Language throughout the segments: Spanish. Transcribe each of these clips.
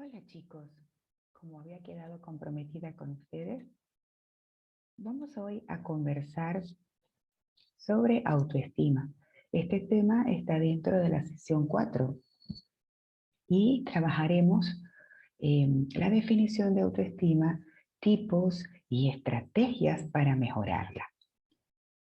Hola chicos, como había quedado comprometida con ustedes, vamos hoy a conversar sobre autoestima. Este tema está dentro de la sesión 4 y trabajaremos la definición de autoestima, tipos y estrategias para mejorarla.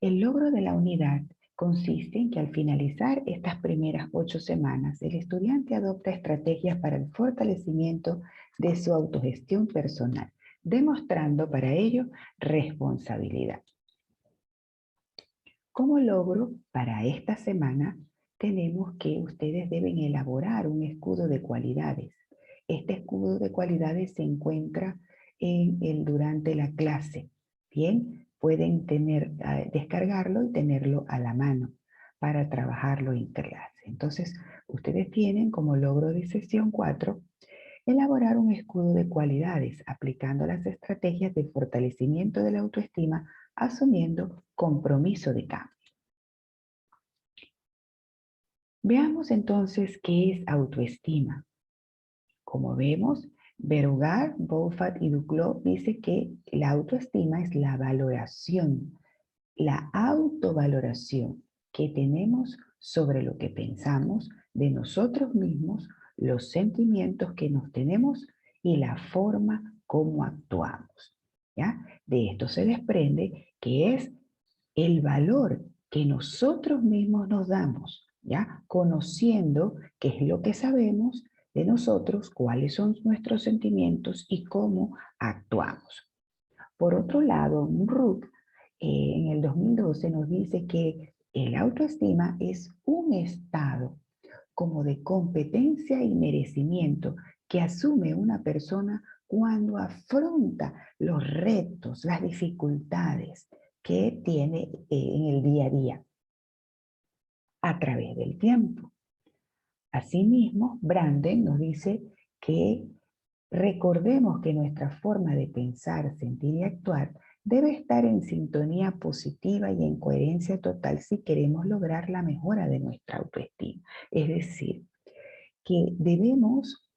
El logro de la unidad consiste en que al finalizar estas primeras 8 semanas, el estudiante adopta estrategias para el fortalecimiento de su autogestión personal, demostrando para ello responsabilidad. Como logro para esta semana, tenemos que ustedes deben elaborar un escudo de cualidades. Este escudo de cualidades se encuentra durante la clase. Bien, pueden descargarlo y tenerlo a la mano para trabajarlo en clase. Entonces, ustedes tienen como logro de sesión 4 elaborar un escudo de cualidades aplicando las estrategias de fortalecimiento de la autoestima, asumiendo compromiso de cambio. Veamos entonces qué es autoestima. Como vemos, Berugard, Bouffat y Duclos dice que la autoestima es la valoración, la autovaloración que tenemos sobre lo que pensamos de nosotros mismos, los sentimientos que nos tenemos y la forma como actuamos. ¿Ya? De esto se desprende que es el valor que nosotros mismos nos damos, ¿ya? Conociendo qué es lo que sabemos de nosotros, cuáles son nuestros sentimientos y cómo actuamos. Por otro lado, Rook en el 2012 nos dice que el autoestima es un estado como de competencia y merecimiento que asume una persona cuando afronta los retos, las dificultades que tiene en el día a día a través del tiempo. Asimismo, Branden nos dice que recordemos que nuestra forma de pensar, sentir y actuar debe estar en sintonía positiva y en coherencia total si queremos lograr la mejora de nuestra autoestima. Es decir, que debemos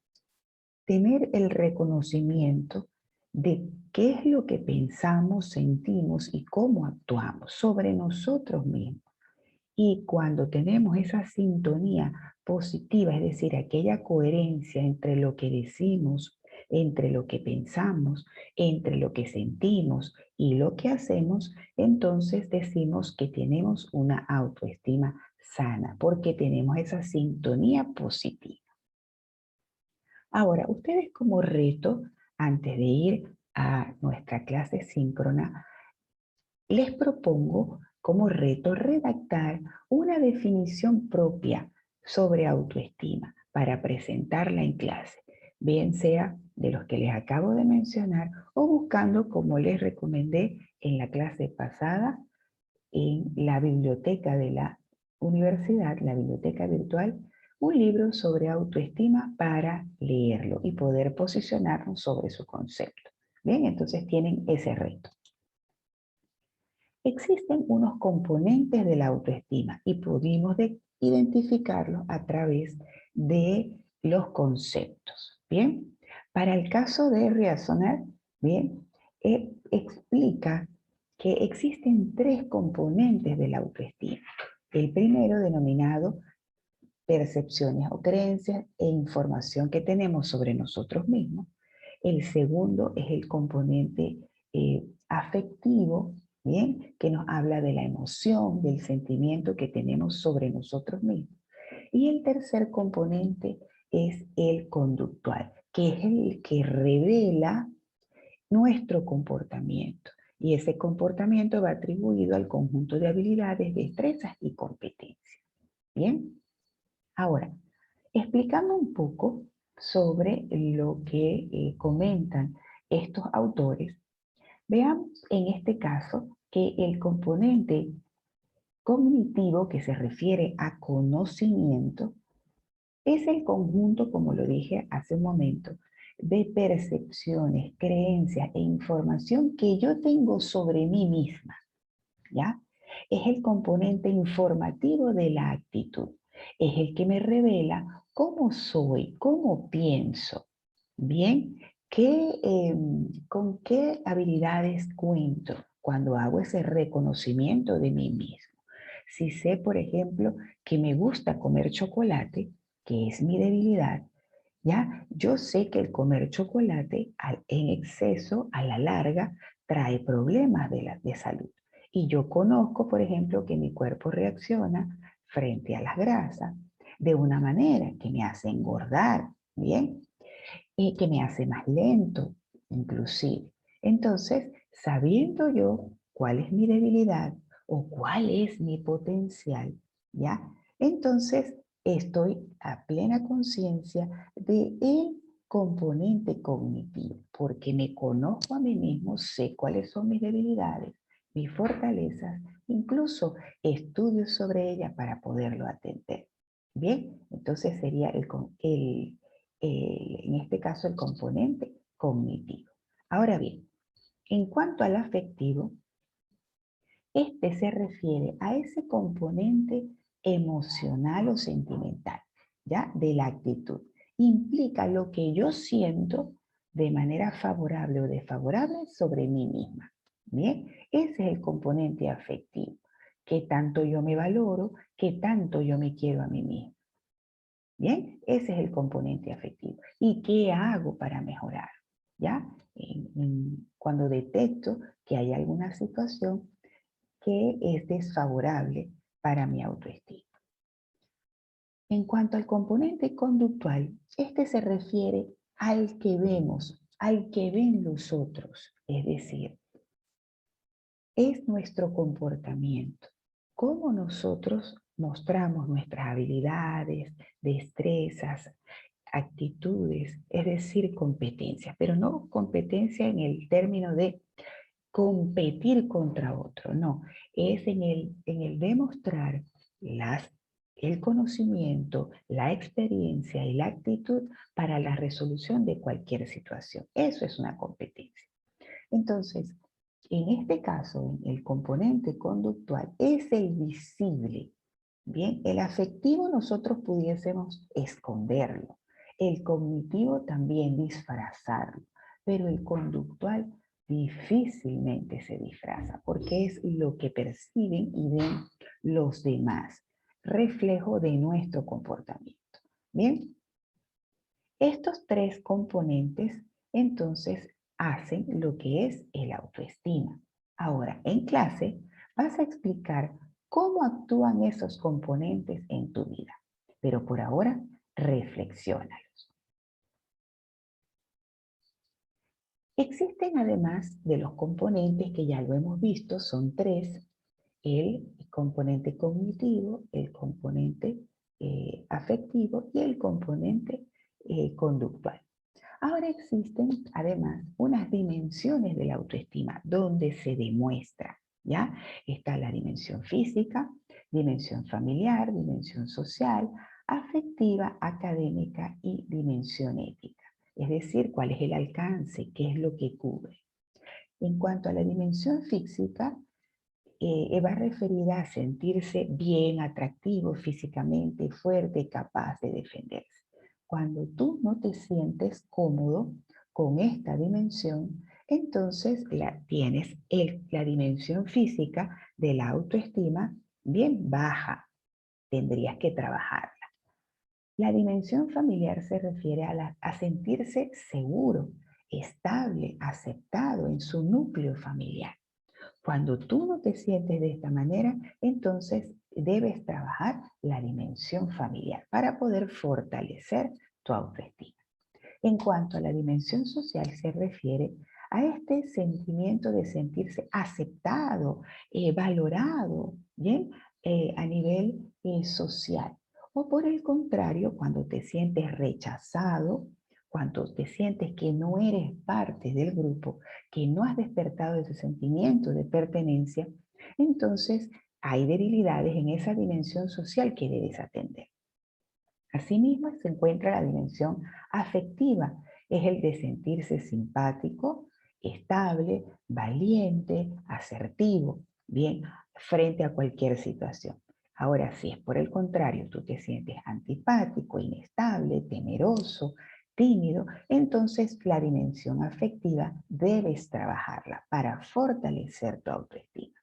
tener el reconocimiento de qué es lo que pensamos, sentimos y cómo actuamos sobre nosotros mismos. Y cuando tenemos esa sintonía positiva, es decir, aquella coherencia entre lo que decimos, entre lo que pensamos, entre lo que sentimos y lo que hacemos, entonces decimos que tenemos una autoestima sana, porque tenemos esa sintonía positiva. Ahora, ustedes como reto, antes de ir a nuestra clase síncrona, les propongo como reto redactar una definición propia sobre autoestima para presentarla en clase, bien sea de los que les acabo de mencionar o buscando, como les recomendé en la clase pasada, en la biblioteca de la universidad, la biblioteca virtual, un libro sobre autoestima para leerlo y poder posicionarnos sobre su concepto. Bien, entonces tienen ese reto. Existen unos componentes de la autoestima y pudimos identificarlos a través de los conceptos. Bien, para el caso de Reasoner, bien, explica que existen 3 componentes de la autoestima. El primero, denominado percepciones o creencias e información que tenemos sobre nosotros mismos. El segundo es el componente afectivo, ¿bien? Que nos habla de la emoción, del sentimiento que tenemos sobre nosotros mismos. Y el tercer componente es el conductual, que es el que revela nuestro comportamiento. Y ese comportamiento va atribuido al conjunto de habilidades, destrezas y competencias. ¿Bien? Ahora, explicando un poco sobre lo que comentan estos autores, veamos en este caso que el componente cognitivo que se refiere a conocimiento es el conjunto, como lo dije hace un momento, de percepciones, creencias e información que yo tengo sobre mí misma, ¿ya? Es el componente informativo de la actitud. Es el que me revela cómo soy, cómo pienso, Bien, ¿con qué habilidades cuento cuando hago ese reconocimiento de mí mismo? Si sé, por ejemplo, que me gusta comer chocolate, que es mi debilidad, ya, yo sé que el comer chocolate en exceso a la larga trae problemas de salud. Y yo conozco, por ejemplo, que mi cuerpo reacciona frente a las grasas de una manera que me hace engordar, ¿bien? Y que me hace más lento, inclusive. Entonces, sabiendo yo cuál es mi debilidad o cuál es mi potencial, ¿ya? Entonces, estoy a plena conciencia de el componente cognitivo, porque me conozco a mí mismo, sé cuáles son mis debilidades, mis fortalezas, incluso estudio sobre ellas para poderlo atender. Bien, entonces sería en este caso el componente cognitivo. Ahora bien, en cuanto al afectivo, este se refiere a ese componente emocional o sentimental, ¿ya? De la actitud. Implica lo que yo siento de manera favorable o desfavorable sobre mí misma. Bien, ese es el componente afectivo. Qué tanto yo me valoro, qué tanto yo me quiero a mí misma. Bien, ese es el componente afectivo. ¿Y qué hago para mejorar? ¿Ya? Cuando detecto que hay alguna situación que es desfavorable para mi autoestima. En cuanto al componente conductual, este se refiere al que vemos, al que ven los otros, es decir, es nuestro comportamiento, cómo nosotros mostramos nuestras habilidades, destrezas, actitudes, es decir, competencias, pero no competencia en el término de competir contra otro, no, es en el demostrar las, el conocimiento, la experiencia y la actitud para la resolución de cualquier situación. Eso es una competencia. Entonces, en este caso, el componente conductual es el visible. Bien, el afectivo nosotros pudiésemos esconderlo, el cognitivo también disfrazarlo, pero el conductual difícilmente se disfraza porque es lo que perciben y ven los demás, reflejo de nuestro comportamiento. Bien, estos tres componentes entonces hacen lo que es el autoestima. Ahora, en clase vas a explicar cómo actúan esos componentes en tu vida, pero por ahora reflexiónalos. Existen además de los componentes que ya lo hemos visto, son tres: el componente cognitivo, el componente afectivo y el componente conductual. Ahora existen además unas dimensiones de la autoestima donde se demuestra, ¿ya? Está la dimensión física, dimensión familiar, dimensión social, afectiva, académica y dimensión ética. Es decir, cuál es el alcance, qué es lo que cubre. En cuanto a la dimensión física, va referida a sentirse bien, atractivo físicamente, fuerte, capaz de defenderse. Cuando tú no te sientes cómodo con esta dimensión, entonces tienes la dimensión física de la autoestima bien baja. Tendrías que trabajarla. La dimensión familiar se refiere a sentirse seguro, estable, aceptado en su núcleo familiar. Cuando tú no te sientes de esta manera, entonces debes trabajar la dimensión familiar para poder fortalecer tu autoestima. En cuanto a la dimensión social, se refiere a este sentimiento de sentirse aceptado, valorado, ¿bien? A nivel social. O por el contrario, cuando te sientes rechazado, cuando te sientes que no eres parte del grupo, que no has despertado ese sentimiento de pertenencia, entonces hay debilidades en esa dimensión social que debes atender. Asimismo, se encuentra la dimensión afectiva, es el de sentirse simpático, estable, valiente, asertivo, bien, frente a cualquier situación. Ahora, si es por el contrario, tú te sientes antipático, inestable, temeroso, tímido, entonces la dimensión afectiva debes trabajarla para fortalecer tu autoestima.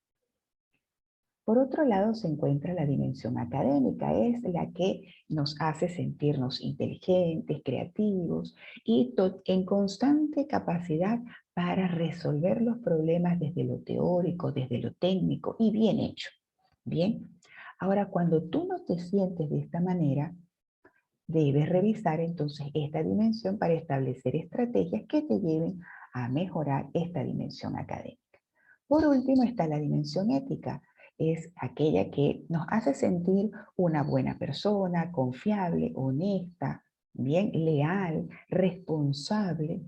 Por otro lado se encuentra la dimensión académica, es la que nos hace sentirnos inteligentes, creativos y en constante capacidad para resolver los problemas desde lo teórico, desde lo técnico y bien hecho. Bien, ahora cuando tú no te sientes de esta manera, debes revisar entonces esta dimensión para establecer estrategias que te lleven a mejorar esta dimensión académica. Por último está la dimensión ética. Es aquella que nos hace sentir una buena persona, confiable, honesta, bien, leal, responsable,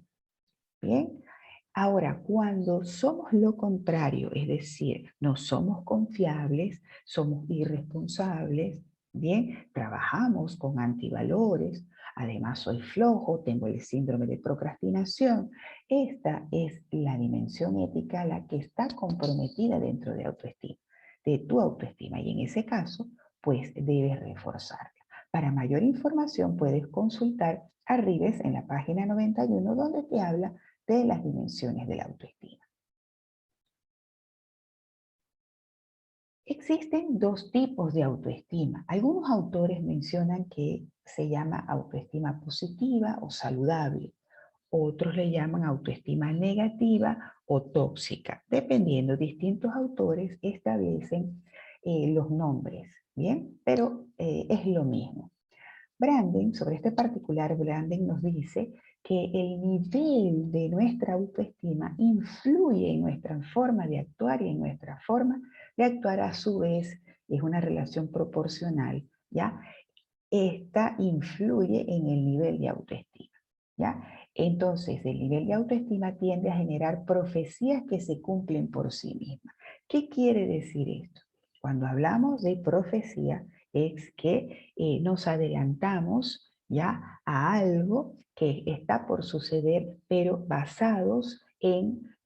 bien. Ahora, cuando somos lo contrario, es decir, no somos confiables, somos irresponsables, bien, trabajamos con antivalores, además soy flojo, tengo el síndrome de procrastinación, esta es la dimensión ética la que está comprometida dentro de autoestima, de tu autoestima, y en ese caso, pues debes reforzarla. Para mayor información puedes consultar a Rives en la página 91 donde te habla de las dimensiones de la autoestima. Existen dos tipos de autoestima. Algunos autores mencionan que se llama autoestima positiva o saludable. Otros le llaman autoestima negativa o tóxica. Dependiendo, distintos autores establecen los nombres, ¿bien? Pero es lo mismo. Brandon, sobre este particular, Brandon nos dice que el nivel de nuestra autoestima influye en nuestra forma de actuar y en nuestra forma de actuar a su vez es una relación proporcional, ¿ya? Esta influye en el nivel de autoestima, ¿ya? Entonces, el nivel de autoestima tiende a generar profecías que se cumplen por sí mismas. ¿Qué quiere decir esto? Cuando hablamos de profecía, es que nos adelantamos ya a algo que está por suceder, pero basados en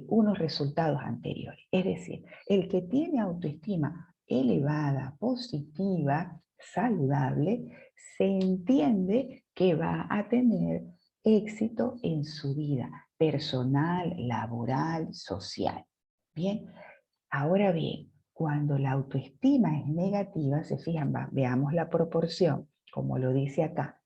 unos resultados anteriores. Es decir, el que tiene autoestima elevada, positiva, saludable, se entiende que va a tener éxito en su vida personal, laboral, social. Bien, ahora bien, cuando la autoestima es negativa, se fijan, veamos la proporción, como lo dice acá,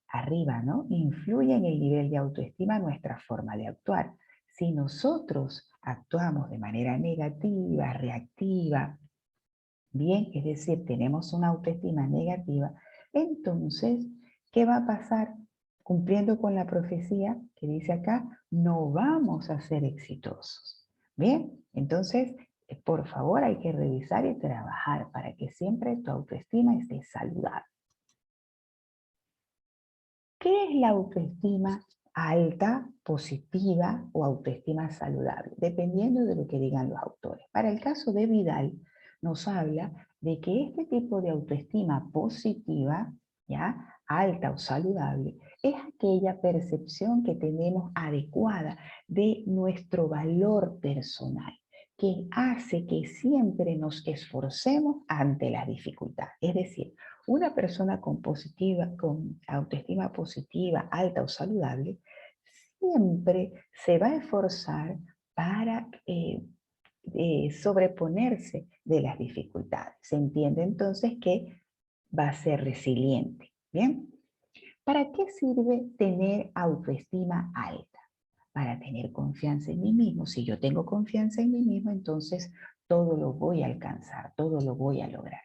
arriba, ¿no? Influye en el nivel de autoestima nuestra forma de actuar. Si nosotros actuamos de manera negativa, reactiva, bien, es decir, tenemos una autoestima negativa, entonces, ¿qué va a pasar? Cumpliendo con la profecía que dice acá, no vamos a ser exitosos. Bien, entonces, por favor, hay que revisar y trabajar para que siempre tu autoestima esté saludable. ¿Qué es la autoestima alta, positiva o autoestima saludable? Dependiendo de lo que digan los autores. Para el caso de Vidal, nos habla de que este tipo de autoestima positiva, ¿ya? Alta o saludable, es aquella percepción que tenemos adecuada de nuestro valor personal, que hace que siempre nos esforcemos ante la dificultad. Es decir, una persona con autoestima positiva, alta o saludable, siempre se va a esforzar para sobreponerse de las dificultades. Se entiende entonces que va a ser resiliente. ¿Bien? ¿Para qué sirve tener autoestima alta? Para tener confianza en mí mismo. Si yo tengo confianza en mí mismo, entonces todo lo voy a alcanzar, todo lo voy a lograr.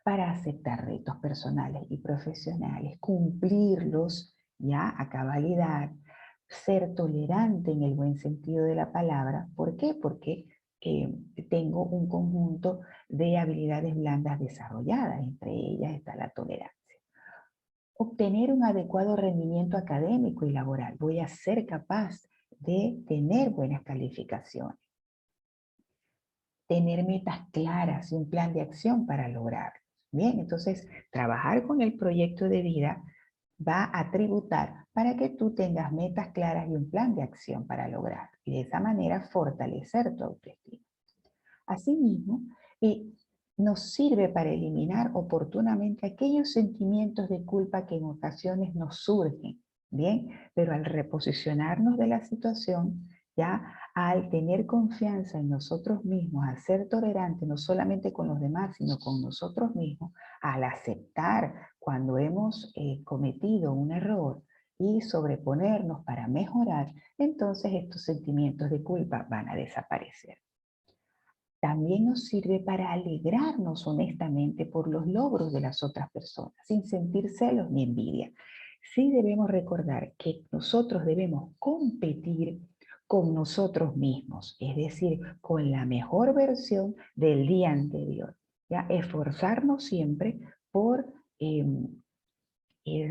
Para aceptar retos personales y profesionales, cumplirlos ya a cabalidad, ser tolerante en el buen sentido de la palabra. ¿Por qué? Porque tengo un conjunto de habilidades blandas desarrolladas, entre ellas está la tolerancia. Obtener un adecuado rendimiento académico y laboral. Voy a ser capaz de tener buenas calificaciones. Tener metas claras y un plan de acción para lograrlo. Bien, entonces trabajar con el proyecto de vida va a tributar para que tú tengas metas claras y un plan de acción para lograr y de esa manera fortalecer tu autoestima. Asimismo, nos sirve para eliminar oportunamente aquellos sentimientos de culpa que en ocasiones nos surgen, Bien, pero al reposicionarnos de la situación, ya al tener confianza en nosotros mismos, al ser tolerantes no solamente con los demás, sino con nosotros mismos, al aceptar cuando hemos cometido un error y sobreponernos para mejorar, entonces estos sentimientos de culpa van a desaparecer. También nos sirve para alegrarnos honestamente por los logros de las otras personas, sin sentir celos ni envidia. Sí debemos recordar que nosotros debemos competir con nosotros mismos, es decir, con la mejor versión del día anterior. ¿Ya? Esforzarnos siempre por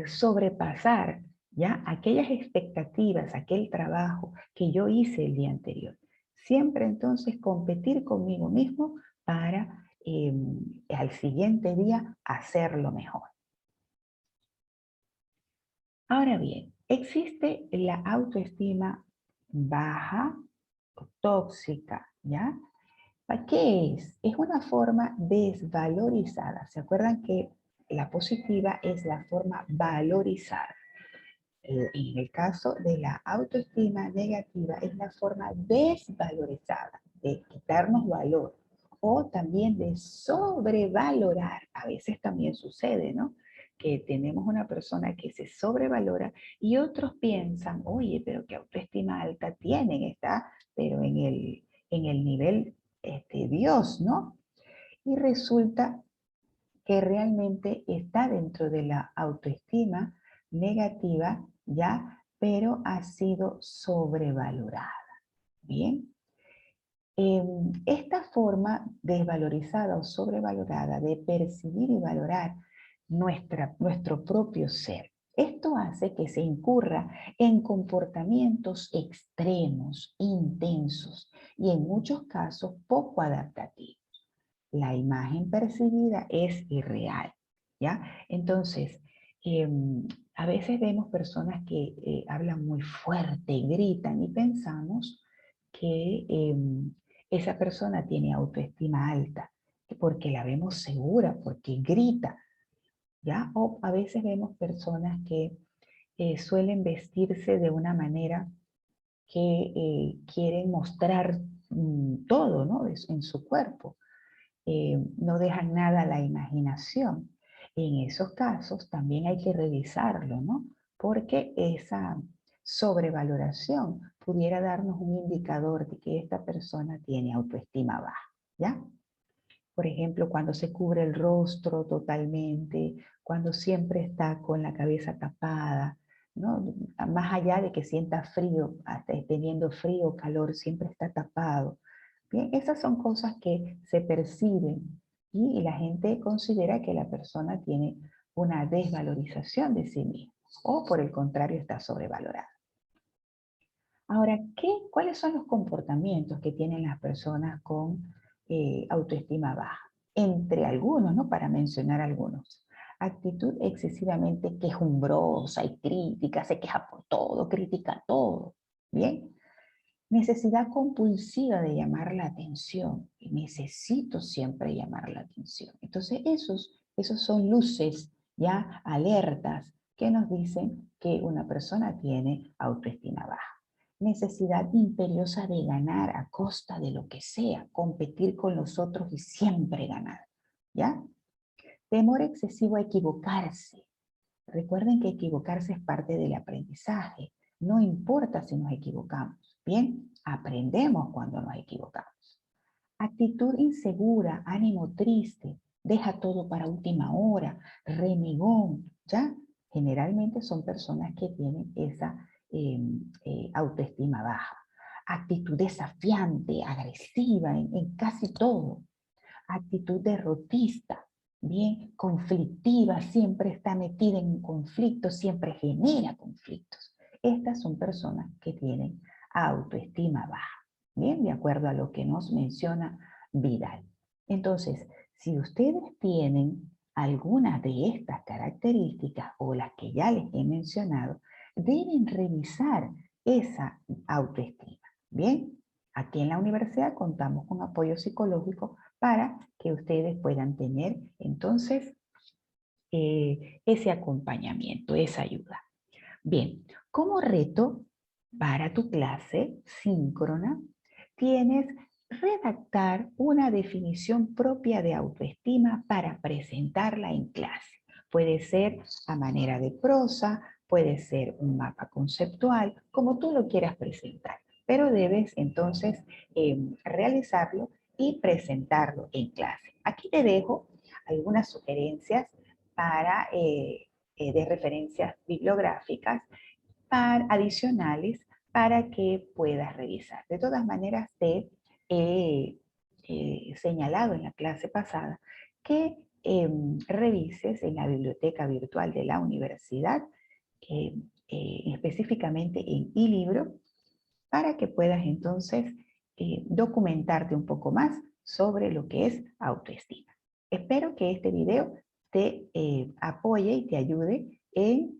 sobrepasar ya aquellas expectativas, aquel trabajo que yo hice el día anterior. Siempre entonces competir conmigo mismo para al siguiente día hacerlo mejor. Ahora bien, existe la autoestima baja o tóxica, ¿ya? ¿Qué es? Es una forma desvalorizada. ¿Se acuerdan que la positiva es la forma valorizada? En el caso de la autoestima negativa es la forma desvalorizada de quitarnos valor o también de sobrevalorar. A veces también sucede, ¿no? Que tenemos una persona que se sobrevalora y otros piensan, oye, pero qué autoestima alta tienen, está, pero en el nivel Dios, ¿no? Y resulta que realmente está dentro de la autoestima negativa, ¿ya? Pero ha sido sobrevalorada. Bien. Esta forma desvalorizada o sobrevalorada de percibir y valorar nuestro propio ser. Esto hace que se incurra en comportamientos extremos, intensos y en muchos casos poco adaptativos. La imagen percibida es irreal, ¿ya? Entonces, a veces vemos personas que hablan muy fuerte, gritan y pensamos que esa persona tiene autoestima alta, porque la vemos segura, porque grita, ¿ya? O a veces vemos personas que suelen vestirse de una manera que quieren mostrar todo, ¿no? En su cuerpo. No dejan nada a la imaginación. En esos casos también hay que revisarlo, ¿no? Porque esa sobrevaloración pudiera darnos un indicador de que esta persona tiene autoestima baja, ¿ya? Por ejemplo, cuando se cubre el rostro totalmente, cuando siempre está con la cabeza tapada, ¿no? Más allá de que sienta frío, hasta teniendo frío o calor, siempre está tapado. Bien, esas son cosas que se perciben y la gente considera que la persona tiene una desvalorización de sí misma o por el contrario está sobrevalorada. Ahora, ¿cuáles son los comportamientos que tienen las personas con autoestima baja? Entre algunos, ¿no? Para mencionar algunos. Actitud excesivamente quejumbrosa y crítica, se queja por todo, critica todo. ¿Bien? Necesidad compulsiva de llamar la atención. Necesito siempre llamar la atención. Entonces, esos son luces ya alertas que nos dicen que una persona tiene autoestima baja. Necesidad imperiosa de ganar a costa de lo que sea, competir con los otros y siempre ganar. ¿Ya? Temor excesivo a equivocarse. Recuerden que equivocarse es parte del aprendizaje. No importa si nos equivocamos. Bien, aprendemos cuando nos equivocamos. Actitud insegura, ánimo triste, deja todo para última hora, renegón, ¿ya? Generalmente son personas que tienen esa autoestima baja. Actitud desafiante, agresiva en casi todo. Actitud derrotista, bien, conflictiva, siempre está metida en un conflicto, siempre genera conflictos. Estas son personas que tienen autoestima baja, bien, de acuerdo a lo que nos menciona Vidal. Entonces, si ustedes tienen algunas de estas características o las que ya les he mencionado, deben revisar esa autoestima, bien. Aquí en la universidad contamos con apoyo psicológico para que ustedes puedan tener entonces ese acompañamiento, esa ayuda. Bien, como reto para tu clase síncrona, tienes redactar una definición propia de autoestima para presentarla en clase. Puede ser a manera de prosa, puede ser un mapa conceptual, como tú lo quieras presentar, pero debes entonces realizarlo y presentarlo en clase. Aquí te dejo algunas sugerencias para, de referencias bibliográficas adicionales para que puedas revisar. De todas maneras, te he señalado en la clase pasada que revises en la biblioteca virtual de la universidad, específicamente en eLibro, para que puedas entonces documentarte un poco más sobre lo que es autoestima. Espero que este video te apoye y te ayude en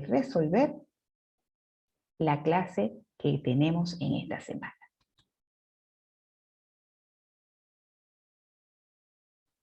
resolver la clase que tenemos en esta semana.